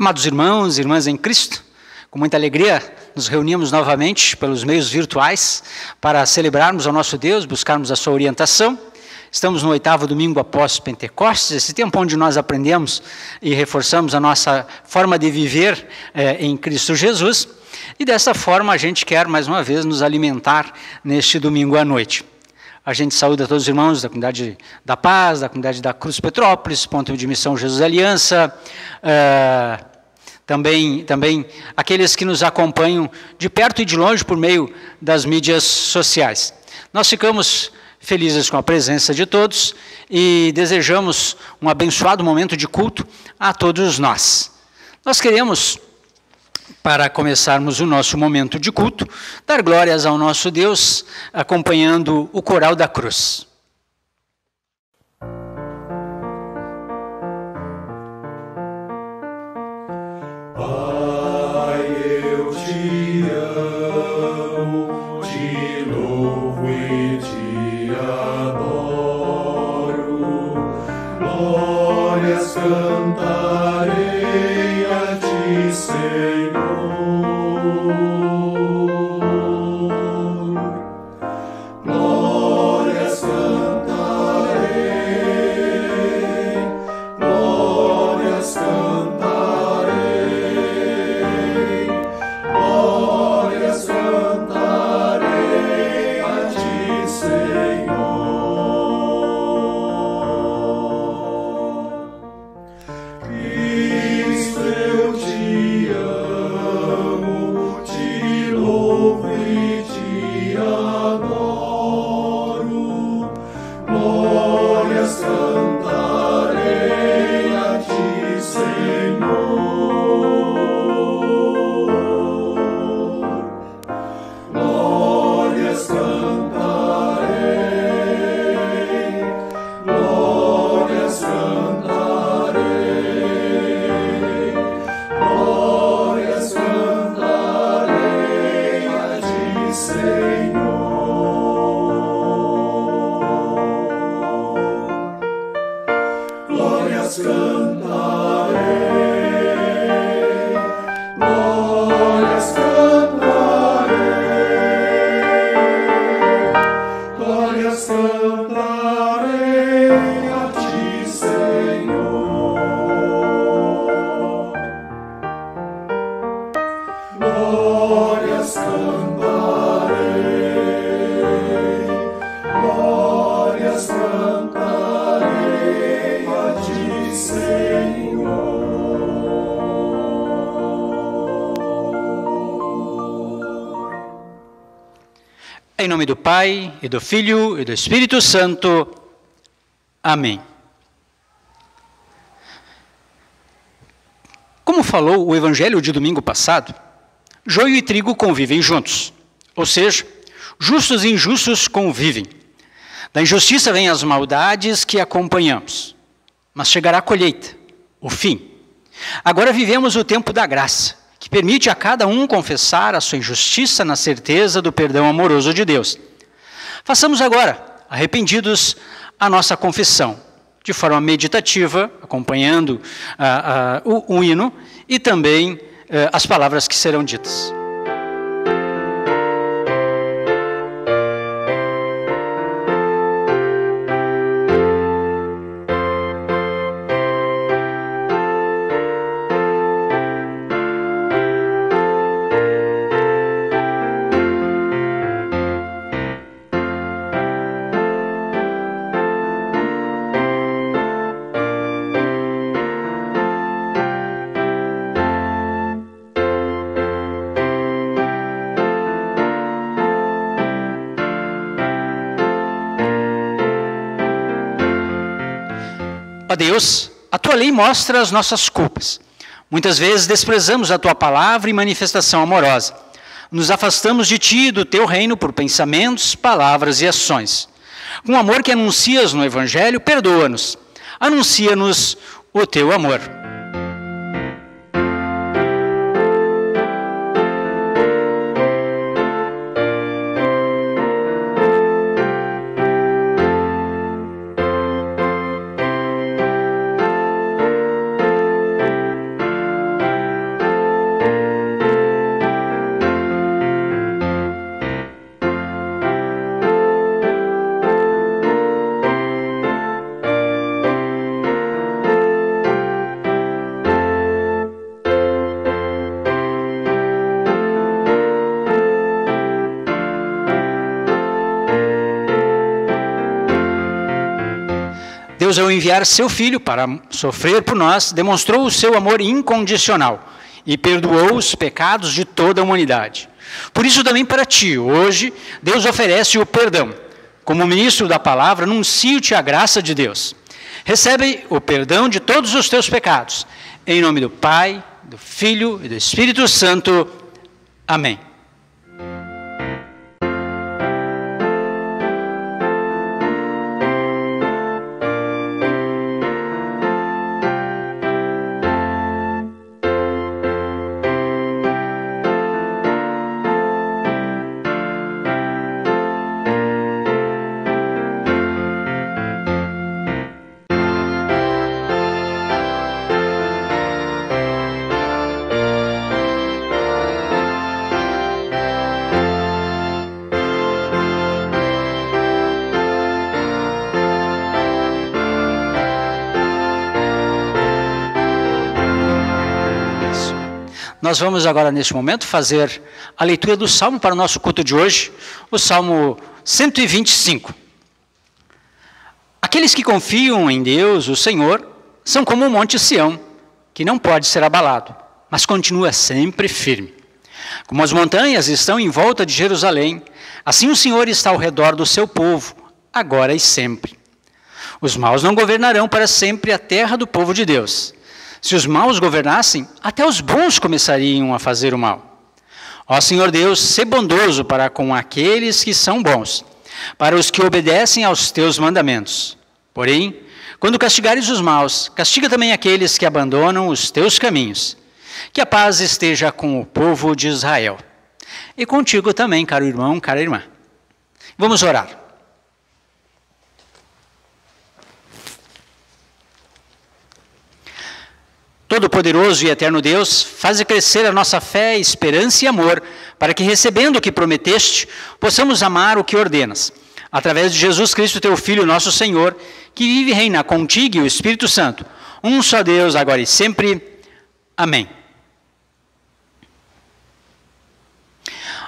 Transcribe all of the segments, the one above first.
Amados irmãos e irmãs em Cristo, com muita alegria nos reunimos novamente pelos meios virtuais para celebrarmos ao nosso Deus, buscarmos a sua orientação. Estamos no 8º domingo após Pentecostes, esse tempo onde nós aprendemos e reforçamos a nossa forma de viver em Cristo Jesus. E dessa forma a gente quer mais uma vez nos alimentar neste domingo à noite. A gente saúda todos os irmãos da comunidade da Paz, da comunidade da Cruz Petrópolis, Ponto de Missão Jesus Aliança, também aqueles que nos acompanham de perto e de longe por meio das mídias sociais. Nós ficamos felizes com a presença de todos e desejamos um abençoado momento de culto a todos nós. Nós queremos, para começarmos o nosso momento de culto, dar glórias ao nosso Deus, acompanhando o coral da cruz. Pai, eu te amo, te louvo e te adoro. Glórias cantarei a ti, Senhor. Glórias cantarei, glórias cantarei, glórias cantarei a ti, Senhor. Cristo, eu te amo, te louvo e te adoro. Glórias cantarei a ti, Senhor. Glórias cantarei, glórias cantarei, glórias cantarei a ti, Senhor. Glórias cantarei, glórias cantarei, glórias cantarei a ti, Senhor. Glórias cantarei, glórias cantarei a ti, Senhor. Em nome do Pai, e do Filho, e do Espírito Santo. Amém. Como falou o Evangelho de domingo passado, joio e trigo convivem juntos, ou seja, justos e injustos convivem. Da injustiça vêm as maldades que acompanhamos, mas chegará a colheita, o fim. Agora vivemos o tempo da graça, que permite a cada um confessar a sua injustiça na certeza do perdão amoroso de Deus. Façamos agora, arrependidos, a nossa confissão, de forma meditativa, acompanhando o hino e também as palavras que serão ditas. Ó Deus, a tua lei mostra as nossas culpas. Muitas vezes desprezamos a tua palavra e manifestação amorosa. Nos afastamos de ti e do teu reino por pensamentos, palavras e ações. Com o amor que anuncias no Evangelho, perdoa-nos. Anuncia-nos o teu amor. Deus, ao enviar seu Filho para sofrer por nós, demonstrou o seu amor incondicional e perdoou os pecados de toda a humanidade. Por isso também para ti, hoje, Deus oferece o perdão. Como ministro da palavra, anuncio-te a graça de Deus. Recebe o perdão de todos os teus pecados. Em nome do Pai, do Filho e do Espírito Santo. Amém. Nós vamos agora, neste momento, fazer a leitura do Salmo para o nosso culto de hoje, o Salmo 125. Aqueles que confiam em Deus, o Senhor, são como o monte Sião, que não pode ser abalado, mas continua sempre firme. Como as montanhas estão em volta de Jerusalém, assim o Senhor está ao redor do seu povo, agora e sempre. Os maus não governarão para sempre a terra do povo de Deus. Se os maus governassem, até os bons começariam a fazer o mal. Ó Senhor Deus, sê bondoso para com aqueles que são bons, para os que obedecem aos teus mandamentos. Porém, quando castigares os maus, castiga também aqueles que abandonam os teus caminhos. Que a paz esteja com o povo de Israel. E contigo também, caro irmão, cara irmã. Vamos orar. Todo-Poderoso e Eterno Deus, faze crescer a nossa fé, esperança e amor, para que, recebendo o que prometeste, possamos amar o que ordenas. Através de Jesus Cristo, teu Filho, nosso Senhor, que vive e reina contigo e o Espírito Santo, um só Deus, agora e sempre. Amém.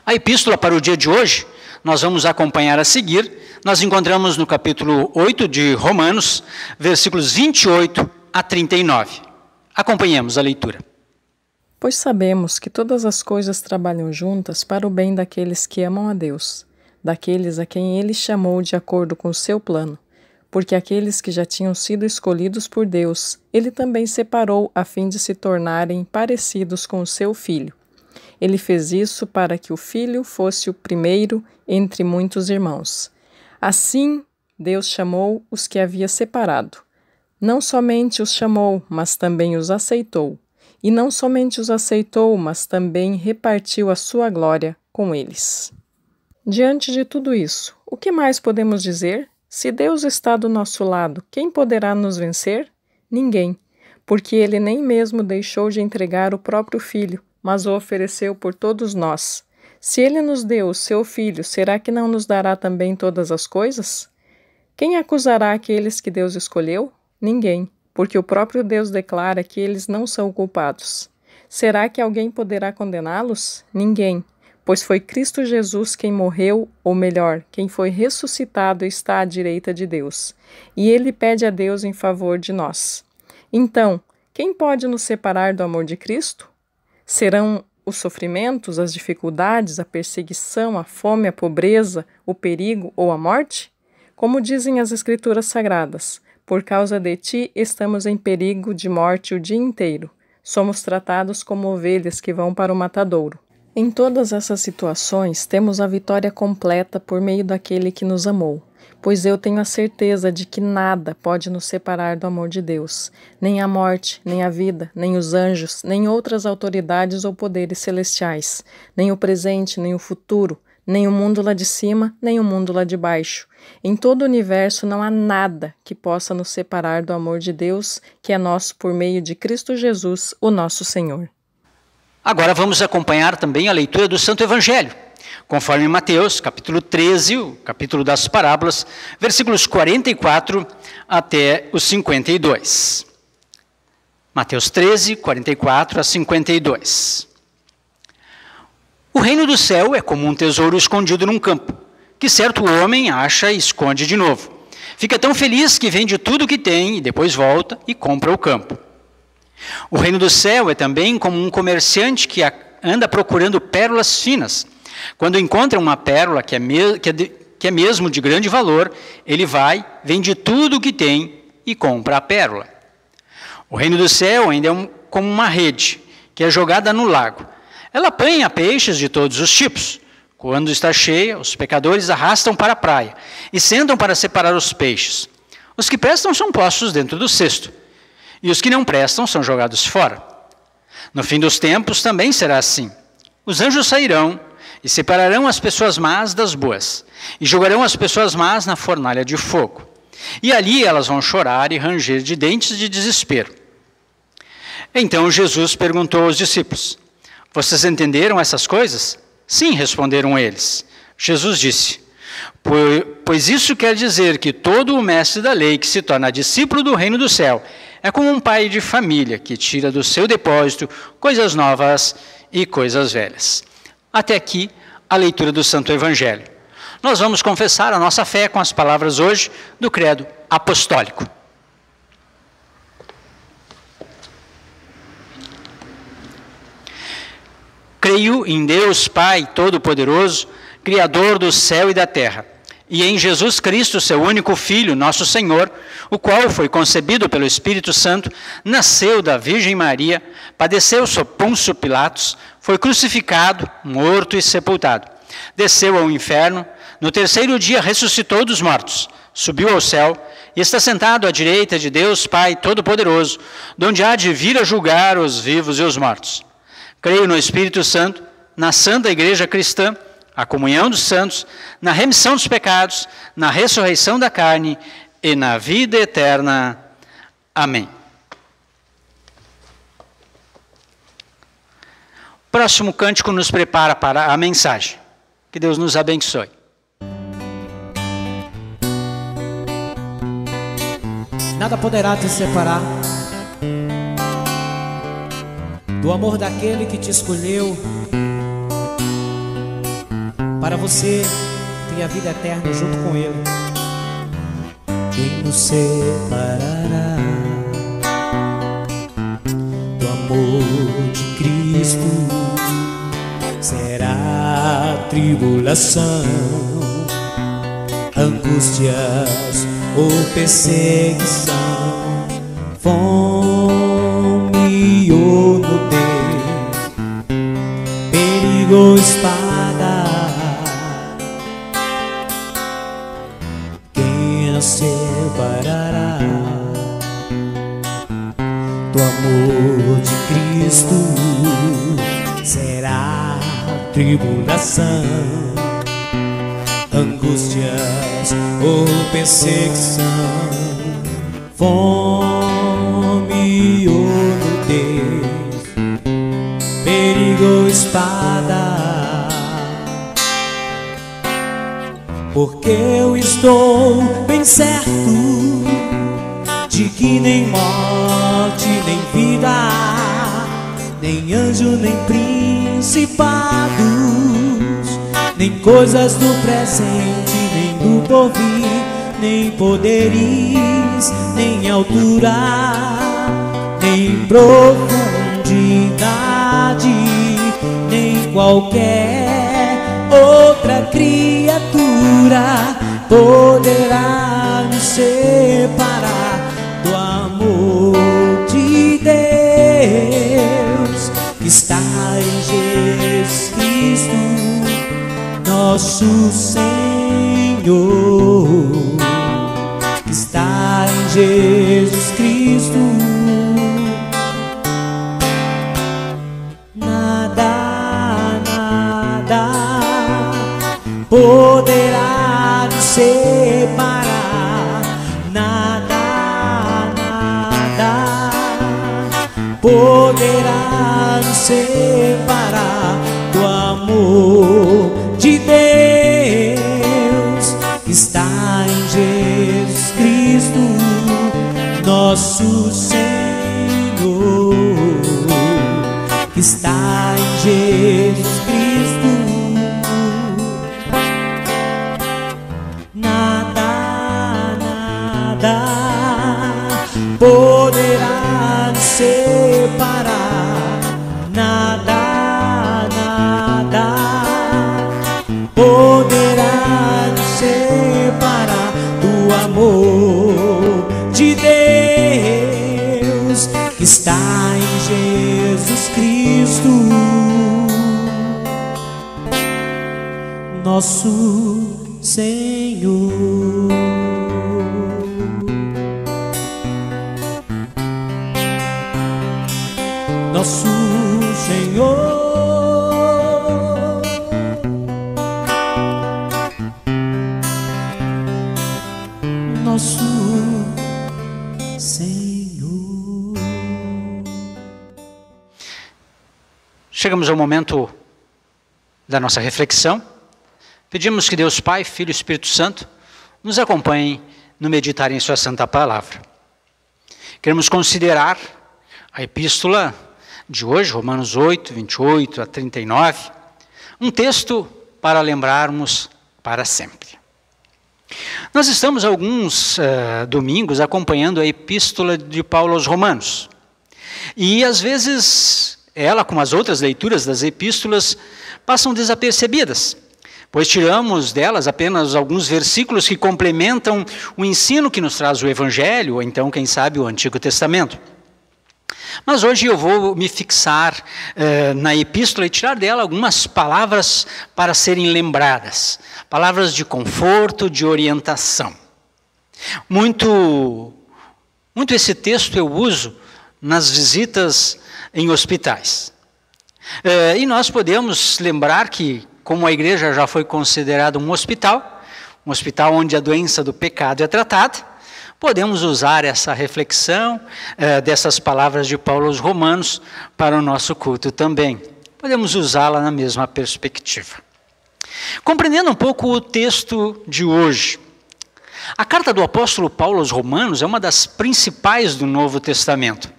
A epístola para o dia de hoje, nós vamos acompanhar a seguir. Nós encontramos no capítulo 8 de Romanos, versículos 28 a 39. Acompanhemos a leitura. Pois sabemos que todas as coisas trabalham juntas para o bem daqueles que amam a Deus, daqueles a quem Ele chamou de acordo com o seu plano, porque aqueles que já tinham sido escolhidos por Deus, Ele também separou a fim de se tornarem parecidos com o seu Filho. Ele fez isso para que o Filho fosse o primeiro entre muitos irmãos. Assim, Deus chamou os que havia separado. Não somente os chamou, mas também os aceitou. E não somente os aceitou, mas também repartiu a sua glória com eles. Diante de tudo isso, o que mais podemos dizer? Se Deus está do nosso lado, quem poderá nos vencer? Ninguém, porque Ele nem mesmo deixou de entregar o próprio Filho, mas o ofereceu por todos nós. Se Ele nos deu o seu Filho, será que não nos dará também todas as coisas? Quem acusará aqueles que Deus escolheu? Ninguém, porque o próprio Deus declara que eles não são culpados. Será que alguém poderá condená-los? Ninguém, pois foi Cristo Jesus quem morreu, ou melhor, quem foi ressuscitado e está à direita de Deus. E Ele pede a Deus em favor de nós. Então, quem pode nos separar do amor de Cristo? Serão os sofrimentos, as dificuldades, a perseguição, a fome, a pobreza, o perigo ou a morte? Como dizem as Escrituras Sagradas, por causa de ti estamos em perigo de morte o dia inteiro. Somos tratados como ovelhas que vão para o matadouro. Em todas essas situações, temos a vitória completa por meio daquele que nos amou. Pois eu tenho a certeza de que nada pode nos separar do amor de Deus. Nem a morte, nem a vida, nem os anjos, nem outras autoridades ou poderes celestiais. Nem o presente, nem o futuro, nem o mundo lá de cima, nem o mundo lá de baixo. Em todo o universo não há nada que possa nos separar do amor de Deus, que é nosso por meio de Cristo Jesus, o nosso Senhor. Agora vamos acompanhar também a leitura do Santo Evangelho, conforme Mateus, capítulo 13, o capítulo das parábolas, versículos 44 até os 52. Mateus 13, 44 a 52. O reino do céu é como um tesouro escondido num campo, que certo homem acha e esconde de novo. Fica tão feliz que vende tudo o que tem e depois volta e compra o campo. O reino do céu é também como um comerciante que anda procurando pérolas finas. Quando encontra uma pérola que é mesmo de grande valor, ele vai, vende tudo o que tem e compra a pérola. O reino do céu ainda é como uma rede que é jogada no lago. Ela apanha peixes de todos os tipos. Quando está cheia, os pecadores arrastam para a praia e sentam para separar os peixes. Os que prestam são postos dentro do cesto, e os que não prestam são jogados fora. No fim dos tempos também será assim. Os anjos sairão e separarão as pessoas más das boas, e jogarão as pessoas más na fornalha de fogo. E ali elas vão chorar e ranger de dentes de desespero. Então Jesus perguntou aos discípulos: vocês entenderam essas coisas? Sim, responderam eles. Jesus disse: pois isso quer dizer que todo o mestre da lei que se torna discípulo do reino do céu é como um pai de família que tira do seu depósito coisas novas e coisas velhas. Até aqui, a leitura do Santo Evangelho. Nós vamos confessar a nossa fé com as palavras hoje do Credo Apostólico. Creio em Deus Pai Todo-Poderoso, Criador do céu e da terra, e em Jesus Cristo, seu único Filho, nosso Senhor, o qual foi concebido pelo Espírito Santo, nasceu da Virgem Maria, padeceu sob Pôncio Pilatos, foi crucificado, morto e sepultado. Desceu ao inferno, no terceiro dia ressuscitou dos mortos, subiu ao céu e está sentado à direita de Deus Pai Todo-Poderoso, donde há de vir a julgar os vivos e os mortos. Creio no Espírito Santo, na Santa Igreja Cristã, a comunhão dos santos, na remissão dos pecados, na ressurreição da carne e na vida eterna. Amém. O próximo cântico nos prepara para a mensagem. Que Deus nos abençoe. Nada poderá te separar do amor daquele que te escolheu para você ter a vida eterna junto com Ele. Quem nos separará do amor de Cristo? Será tribulação, angústias ou perseguição, fome ou nudez, perigo ou espada. Quem nos separará do amor de Cristo? Será tribulação, angústias ou perseguição, fome ou nudez, perigo ou espada. Porque eu estou bem certo de que nem morte, nem vida, nem anjo, nem principados, nem coisas do presente, nem do porvir, nem poderes, nem altura, nem profundidade, nem qualquer outra criatura poderá nos separar do amor de Deus que está em Jesus Cristo, nosso Senhor, que está em Jesus Cristo. Nada, nada poderá nos separar, nada, nada poderá nos separar do amor de Deus que está em Jesus Cristo, nosso Senhor, que está em Jesus Cristo. Nada, poderá nos separar. Nada, nada poderá nos separar do amor de Deus que está em Jesus Cristo, nosso Senhor. Nosso Senhor. Nosso Senhor. Chegamos ao momento da nossa reflexão. Pedimos que Deus Pai, Filho e Espírito Santo nos acompanhem no meditar em sua santa palavra. Queremos considerar a epístola de hoje, Romanos 8, 28 a 39, um texto para lembrarmos para sempre. Nós estamos alguns domingos acompanhando a epístola de Paulo aos Romanos. E às vezes ela, como as outras leituras das epístolas, passam desapercebidas, pois tiramos delas apenas alguns versículos que complementam o ensino que nos traz o Evangelho, ou então, quem sabe, o Antigo Testamento. Mas hoje eu vou me fixar na epístola e tirar dela algumas palavras para serem lembradas. Palavras de conforto, de orientação. Muito esse texto eu uso nas visitas em hospitais. E nós podemos lembrar que, como a igreja já foi considerada um hospital onde a doença do pecado é tratada, podemos usar essa reflexão dessas palavras de Paulo aos Romanos para o nosso culto também. Podemos usá-la na mesma perspectiva. Compreendendo um pouco o texto de hoje, a carta do apóstolo Paulo aos Romanos é uma das principais do Novo Testamento.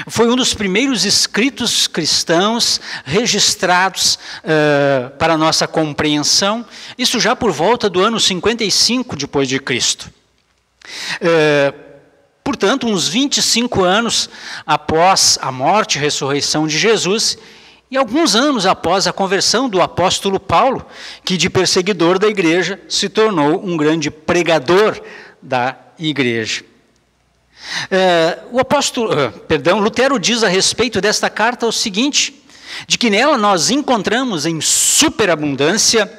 Foi um dos primeiros escritos cristãos registrados para a nossa compreensão, isso já por volta do ano 55 depois de Cristo. Portanto, uns 25 anos após a morte e ressurreição de Jesus, e alguns anos após a conversão do apóstolo Paulo, que de perseguidor da igreja se tornou um grande pregador da igreja. Lutero diz a respeito desta carta o seguinte, de que nela nós encontramos em superabundância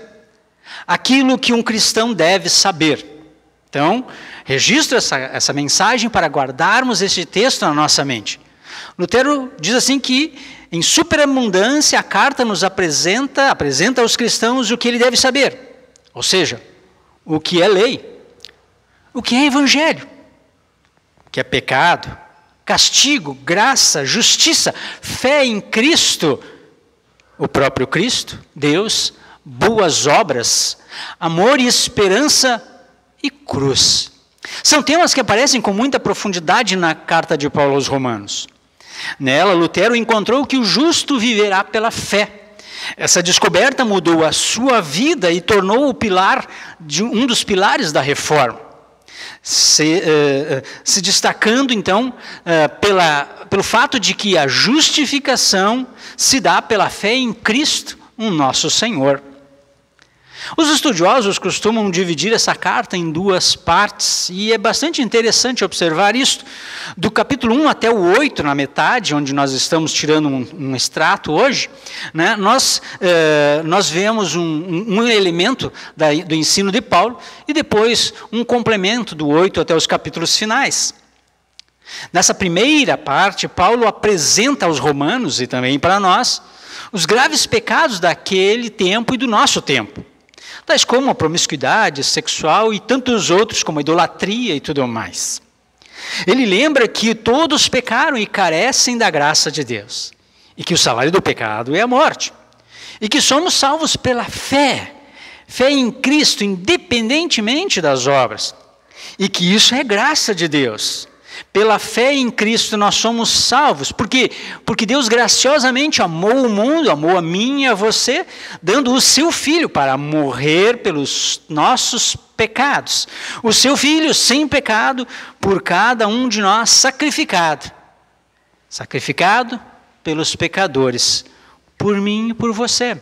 aquilo que um cristão deve saber. Então, registro essa mensagem para guardarmos esse texto na nossa mente. Lutero diz assim que, em superabundância, a carta nos apresenta aos cristãos o que ele deve saber. Ou seja, o que é lei, o que é evangelho, o que é pecado, castigo, graça, justiça, fé em Cristo, o próprio Cristo, Deus, boas obras, amor e esperança e cruz. São temas que aparecem com muita profundidade na carta de Paulo aos Romanos. Nela, Lutero encontrou que o justo viverá pela fé. Essa descoberta mudou a sua vida e tornou um dos pilares da reforma. Se destacando, então, pelo fato de que a justificação se dá pela fé em Cristo, o nosso Senhor. Os estudiosos costumam dividir essa carta em duas partes, e é bastante interessante observar isso. Do capítulo 1 até o 8, na metade, onde nós estamos tirando um extrato hoje, né, nós vemos um elemento do ensino de Paulo, e depois um complemento do 8 até os capítulos finais. Nessa primeira parte, Paulo apresenta aos romanos, e também para nós, os graves pecados daquele tempo e do nosso tempo, tais como a promiscuidade sexual e tantos outros, como a idolatria e tudo mais. Ele lembra que todos pecaram e carecem da graça de Deus, e que o salário do pecado é a morte, e que somos salvos pela fé em Cristo, independentemente das obras, e que isso é graça de Deus. Pela fé em Cristo nós somos salvos. Por quê? Porque Deus graciosamente amou o mundo, amou a mim e a você, dando o seu Filho para morrer pelos nossos pecados. O seu Filho sem pecado por cada um de nós sacrificado. Sacrificado pelos pecadores, por mim e por você,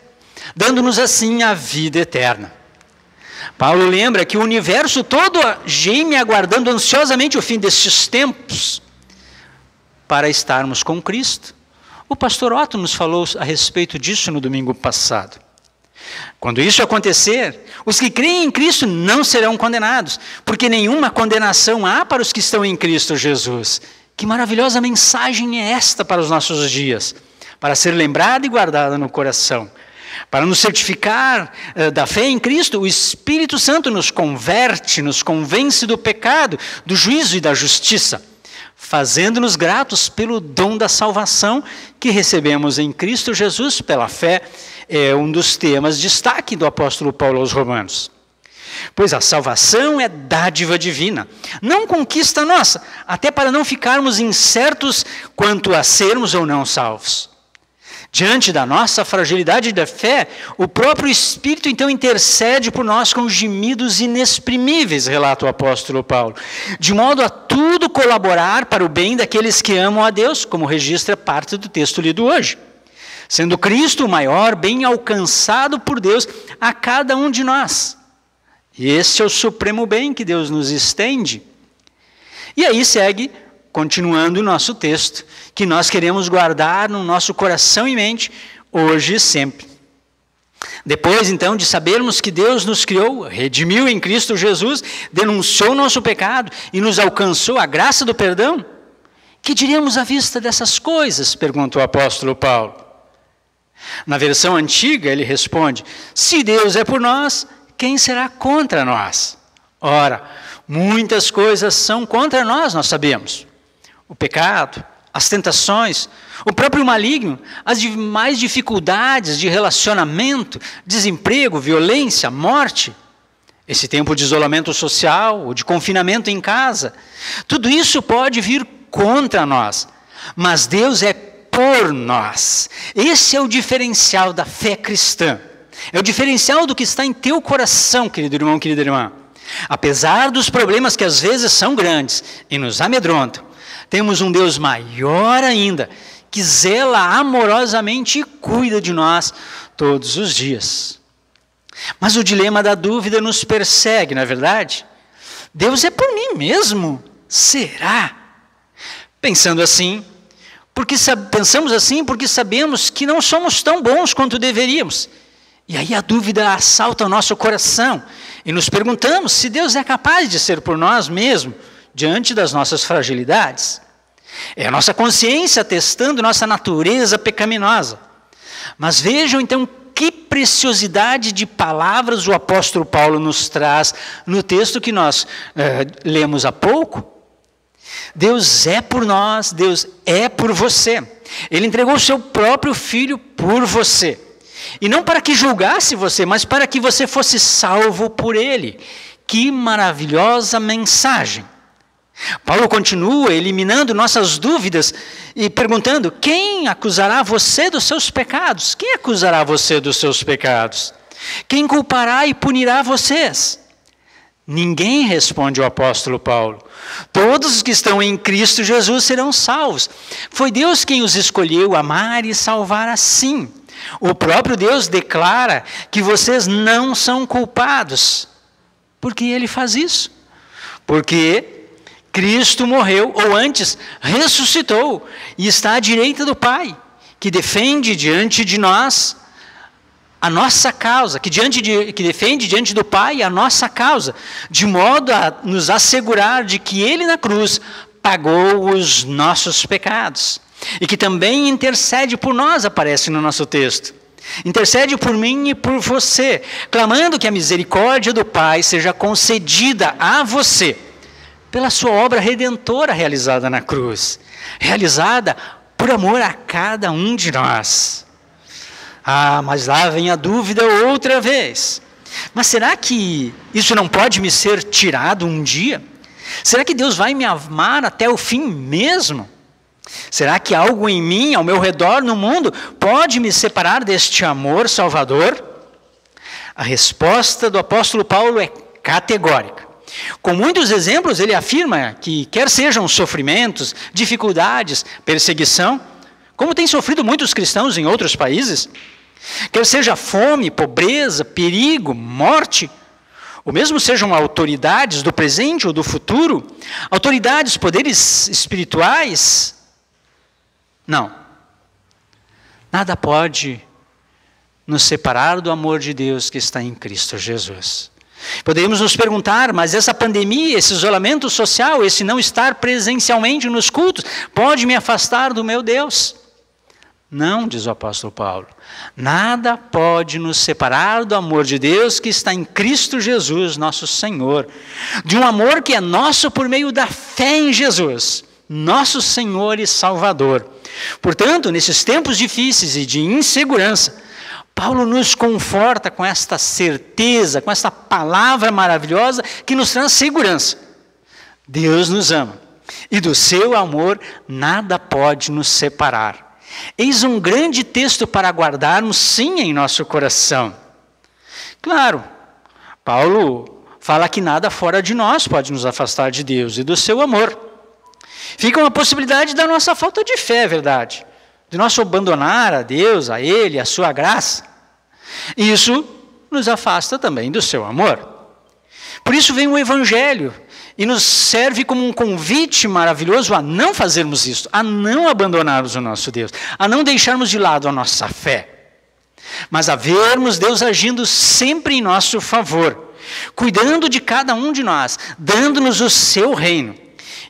dando-nos assim a vida eterna. Paulo lembra que o universo todo geme aguardando ansiosamente o fim destes tempos para estarmos com Cristo. O pastor Otto nos falou a respeito disso no domingo passado. Quando isso acontecer, os que creem em Cristo não serão condenados, porque nenhuma condenação há para os que estão em Cristo Jesus. Que maravilhosa mensagem é esta para os nossos dias, para ser lembrada e guardada no coração. Para nos certificar da fé em Cristo, o Espírito Santo nos converte, nos convence do pecado, do juízo e da justiça, fazendo-nos gratos pelo dom da salvação que recebemos em Cristo Jesus pela fé. É um dos temas de destaque do apóstolo Paulo aos Romanos. Pois a salvação é dádiva divina, não conquista nossa, até para não ficarmos incertos quanto a sermos ou não salvos. Diante da nossa fragilidade da fé, o próprio Espírito então intercede por nós com gemidos inexprimíveis, relata o apóstolo Paulo, de modo a tudo colaborar para o bem daqueles que amam a Deus, como registra parte do texto lido hoje. Sendo Cristo o maior bem alcançado por Deus a cada um de nós. E este é o supremo bem que Deus nos estende. E aí segue, continuando o nosso texto, que nós queremos guardar no nosso coração e mente, hoje e sempre. Depois, então, de sabermos que Deus nos criou, redimiu em Cristo Jesus, denunciou o nosso pecado e nos alcançou a graça do perdão, que diríamos à vista dessas coisas? Perguntou o apóstolo Paulo. Na versão antiga, ele responde, se Deus é por nós, quem será contra nós? Ora, muitas coisas são contra nós sabemos. O pecado, as tentações, o próprio maligno, as demais dificuldades de relacionamento, desemprego, violência, morte, esse tempo de isolamento social, ou de confinamento em casa, tudo isso pode vir contra nós, mas Deus é por nós. Esse é o diferencial da fé cristã. É o diferencial do que está em teu coração, querido irmão, querida irmã. Apesar dos problemas que às vezes são grandes e nos amedrontam, temos um Deus maior ainda, que zela amorosamente e cuida de nós todos os dias. Mas o dilema da dúvida nos persegue, não é verdade? Deus é por mim mesmo? Será? Pensamos assim porque sabemos que não somos tão bons quanto deveríamos. E aí a dúvida assalta o nosso coração e nos perguntamos se Deus é capaz de ser por nós mesmo, diante das nossas fragilidades. É a nossa consciência testando nossa natureza pecaminosa. Mas vejam então que preciosidade de palavras o apóstolo Paulo nos traz no texto que nós lemos há pouco. Deus é por nós, Deus é por você. Ele entregou o seu próprio Filho por você. E não para que julgasse você, mas para que você fosse salvo por Ele. Que maravilhosa mensagem! Paulo continua eliminando nossas dúvidas e perguntando, quem acusará você dos seus pecados? Quem acusará você dos seus pecados? Quem culpará e punirá vocês? Ninguém, responde o apóstolo Paulo. Todos os que estão em Cristo Jesus serão salvos. Foi Deus quem os escolheu amar e salvar assim. O próprio Deus declara que vocês não são culpados. Por que Ele faz isso? Porque Cristo morreu, ou antes, ressuscitou, e está à direita do Pai, que defende diante de nós a nossa causa, que defende diante do Pai a nossa causa, de modo a nos assegurar de que Ele na cruz pagou os nossos pecados, e que também intercede por nós, aparece no nosso texto. Intercede por mim e por você, clamando que a misericórdia do Pai seja concedida a você, pela sua obra redentora realizada na cruz, realizada por amor a cada um de nós. Ah, mas lá vem a dúvida outra vez. Mas será que isso não pode me ser tirado um dia? Será que Deus vai me amar até o fim mesmo? Será que algo em mim, ao meu redor, no mundo, pode me separar deste amor salvador? A resposta do apóstolo Paulo é categórica. Com muitos exemplos, ele afirma que quer sejam sofrimentos, dificuldades, perseguição, como têm sofrido muitos cristãos em outros países, quer seja fome, pobreza, perigo, morte, ou mesmo sejam autoridades do presente ou do futuro, autoridades, poderes espirituais, não. Nada pode nos separar do amor de Deus que está em Cristo Jesus. Poderíamos nos perguntar, mas essa pandemia, esse isolamento social, esse não estar presencialmente nos cultos, pode me afastar do meu Deus? Não, diz o apóstolo Paulo. Nada pode nos separar do amor de Deus que está em Cristo Jesus, nosso Senhor. De um amor que é nosso por meio da fé em Jesus, nosso Senhor e Salvador. Portanto, nesses tempos difíceis e de insegurança, Paulo nos conforta com esta certeza, com esta palavra maravilhosa que nos traz segurança. Deus nos ama e do seu amor nada pode nos separar. Eis um grande texto para guardarmos sim em nosso coração. Claro, Paulo fala que nada fora de nós pode nos afastar de Deus e do seu amor. Fica uma possibilidade da nossa falta de fé, é verdade. De nós abandonar a Deus, a Ele, a sua graça. Isso nos afasta também do seu amor. Por isso vem o Evangelho e nos serve como um convite maravilhoso a não fazermos isso, a não abandonarmos o nosso Deus, a não deixarmos de lado a nossa fé, mas a vermos Deus agindo sempre em nosso favor, cuidando de cada um de nós, dando-nos o seu reino.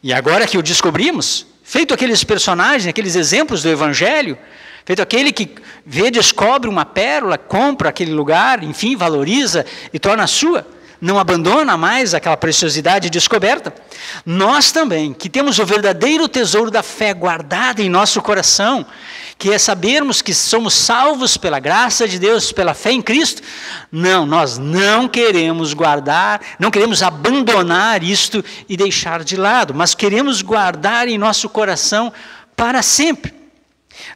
E agora que o descobrimos, feito aqueles personagens, aqueles exemplos do Evangelho, feito aquele que vê, descobre uma pérola, compra aquele lugar, enfim, valoriza e torna sua, não abandona mais aquela preciosidade descoberta, nós também, que temos o verdadeiro tesouro da fé guardado em nosso coração, que é sabermos que somos salvos pela graça de Deus, pela fé em Cristo, não, nós não queremos guardar, não queremos abandonar isto e deixar de lado, mas queremos guardar em nosso coração para sempre,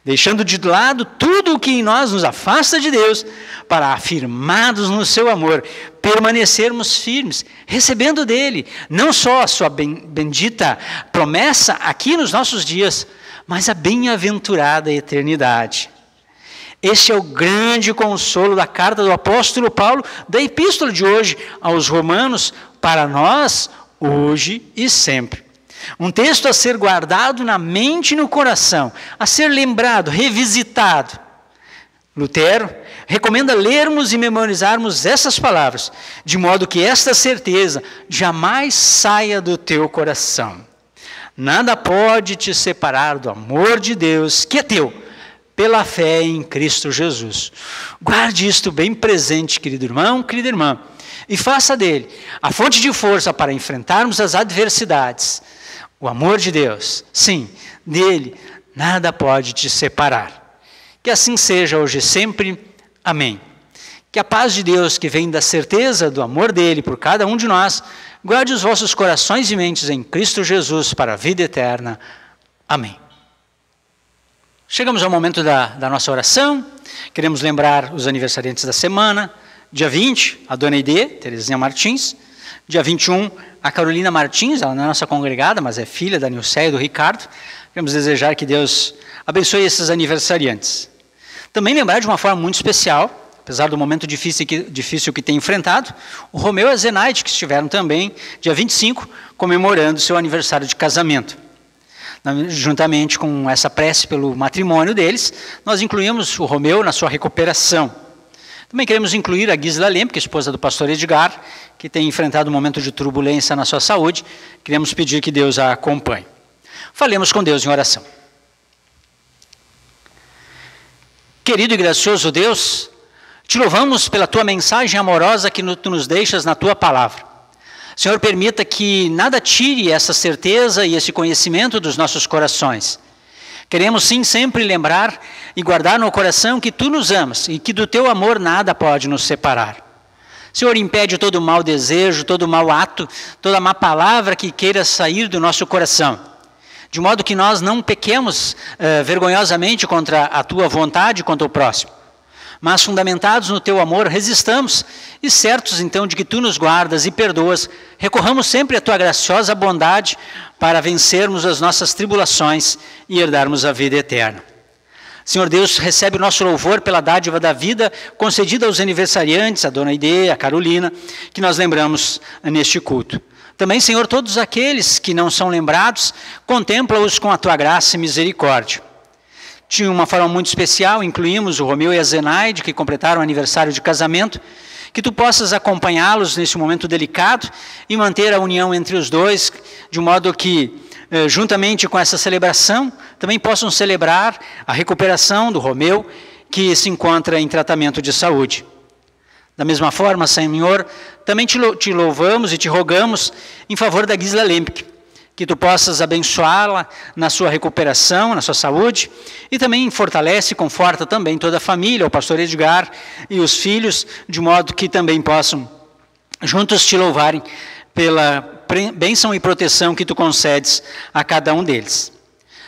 deixando de lado tudo o que em nós nos afasta de Deus, para, afirmados no seu amor, permanecermos firmes, recebendo dele, não só a sua bendita promessa aqui nos nossos dias, mas a bem-aventurada eternidade. Este é o grande consolo da carta do apóstolo Paulo, da epístola de hoje aos Romanos, para nós, hoje e sempre. Um texto a ser guardado na mente e no coração, a ser lembrado, revisitado. Lutero recomenda lermos e memorizarmos essas palavras, de modo que esta certeza jamais saia do teu coração. Nada pode te separar do amor de Deus, que é teu, pela fé em Cristo Jesus. Guarde isto bem presente, querido irmão, querida irmã, e faça dele a fonte de força para enfrentarmos as adversidades. O amor de Deus, sim, dele nada pode te separar. Que assim seja hoje e sempre. Amém. Que a paz de Deus, que vem da certeza do amor dele por cada um de nós, guarde os vossos corações e mentes em Cristo Jesus para a vida eterna. Amém. Chegamos ao momento da nossa oração. Queremos lembrar os aniversariantes da semana. Dia 20, a Dona Aide, Terezinha Martins. Dia 21, a Carolina Martins, ela não é nossa congregada, mas é filha da Nilceia e do Ricardo. Queremos desejar que Deus abençoe esses aniversariantes. Também lembrar de uma forma muito especial, apesar do momento difícil que tem enfrentado, o Romeu e a Zenaide, que estiveram também, dia 25, comemorando seu aniversário de casamento. Juntamente com essa prece pelo matrimônio deles, nós incluímos o Romeu na sua recuperação. Também queremos incluir a Gisela Lemp, esposa do pastor Edgar, que tem enfrentado um momento de turbulência na sua saúde. Queremos pedir que Deus a acompanhe. Falemos com Deus em oração. Querido e gracioso Deus, te louvamos pela tua mensagem amorosa que tu nos deixas na tua palavra. Senhor, permita que nada tire essa certeza e esse conhecimento dos nossos corações. Queremos sim sempre lembrar e guardar no coração que tu nos amas e que do teu amor nada pode nos separar. Senhor, impede todo mau desejo, todo mau ato, toda má palavra que queira sair do nosso coração, de modo que nós não pequemos vergonhosamente contra a tua vontade, contra o próximo, Mas, fundamentados no teu amor, resistamos e certos, então, de que tu nos guardas e perdoas, recorramos sempre à tua graciosa bondade para vencermos as nossas tribulações e herdarmos a vida eterna. Senhor Deus, recebe o nosso louvor pela dádiva da vida concedida aos aniversariantes, a Dona Ideia, a Carolina, que nós lembramos neste culto. Também, Senhor, todos aqueles que não são lembrados, contempla-os com a tua graça e misericórdia. De uma forma muito especial, incluímos o Romeu e a Zenaide, que completaram o aniversário de casamento, que tu possas acompanhá-los nesse momento delicado e manter a união entre os dois, de modo que, juntamente com essa celebração, também possam celebrar a recuperação do Romeu, que se encontra em tratamento de saúde. Da mesma forma, Senhor, também te louvamos e te rogamos em favor da Gisela Lempke, que tu possas abençoá-la na sua recuperação, na sua saúde, e também fortalece e conforta também toda a família, o pastor Edgar e os filhos, de modo que também possam juntos te louvarem pela bênção e proteção que tu concedes a cada um deles.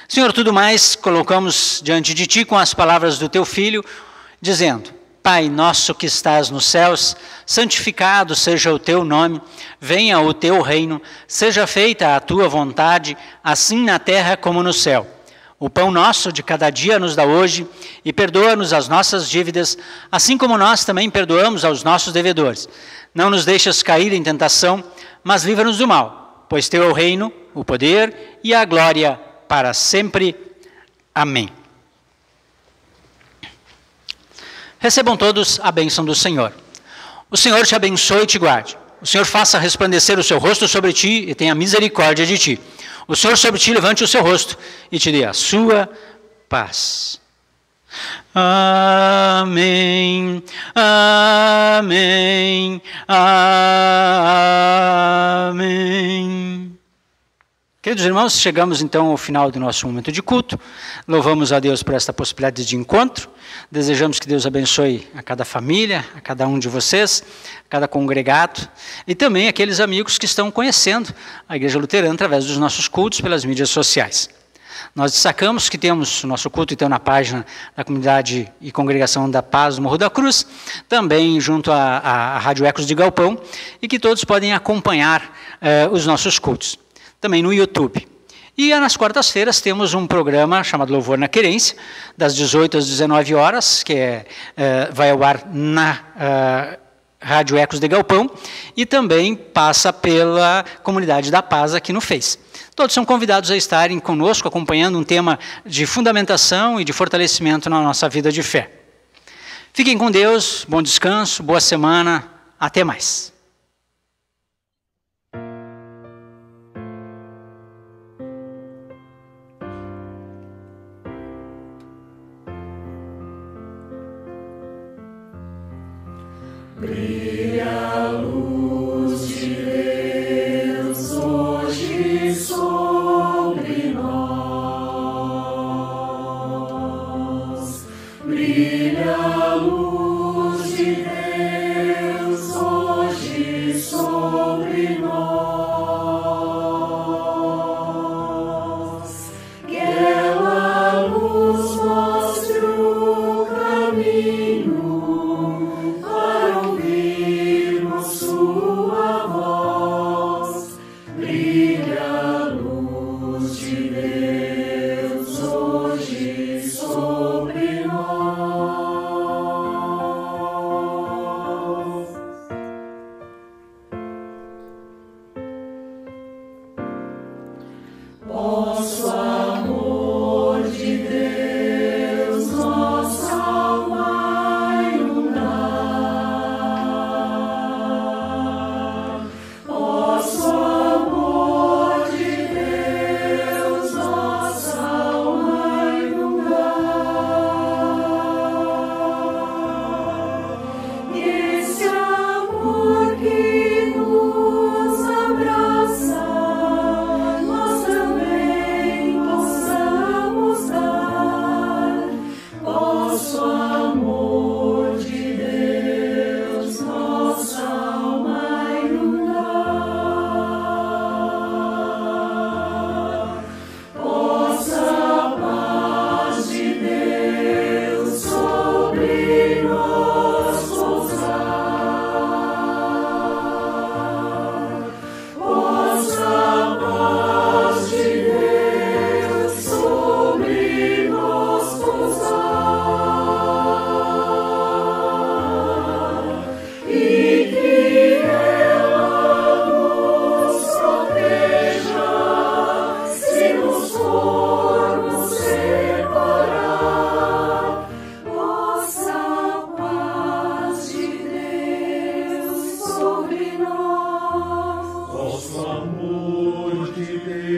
Senhor, tudo mais colocamos diante de ti com as palavras do teu Filho, dizendo: Pai nosso que estás nos céus, santificado seja o teu nome, venha o teu reino, seja feita a tua vontade, assim na terra como no céu. O pão nosso de cada dia nos dá hoje, e perdoa-nos as nossas dívidas, assim como nós também perdoamos aos nossos devedores. Não nos deixes cair em tentação, mas livra-nos do mal, pois teu é o reino, o poder e a glória para sempre. Amém. Recebam todos a bênção do Senhor. O Senhor te abençoe e te guarde. O Senhor faça resplandecer o seu rosto sobre ti e tenha misericórdia de ti. O Senhor sobre ti levante o seu rosto e te dê a sua paz. Amém, amém, amém. Queridos irmãos, chegamos então ao final do nosso momento de culto. Louvamos a Deus por esta possibilidade de encontro. Desejamos que Deus abençoe a cada família, a cada um de vocês, a cada congregado, e também aqueles amigos que estão conhecendo a Igreja Luterana através dos nossos cultos pelas mídias sociais. Nós destacamos que temos o nosso culto então na página da Comunidade e Congregação da Paz do Morro da Cruz, também junto à Rádio Ecos de Galpão, e que todos podem acompanhar os nossos cultos. Também no YouTube. E nas quartas-feiras temos um programa chamado Louvor na Querência, das 18 às 19 horas, que vai ao ar na Rádio Ecos de Galpão, e também passa pela Comunidade da Paz aqui no Face. Todos são convidados a estarem conosco, acompanhando um tema de fundamentação e de fortalecimento na nossa vida de fé. Fiquem com Deus, bom descanso, boa semana, até mais. Brilha a luz de Deus hoje sobre nós. Brilha a luz de Deus hoje sobre nós. Que ela luz mostre o caminho para ouvir amor de Deus.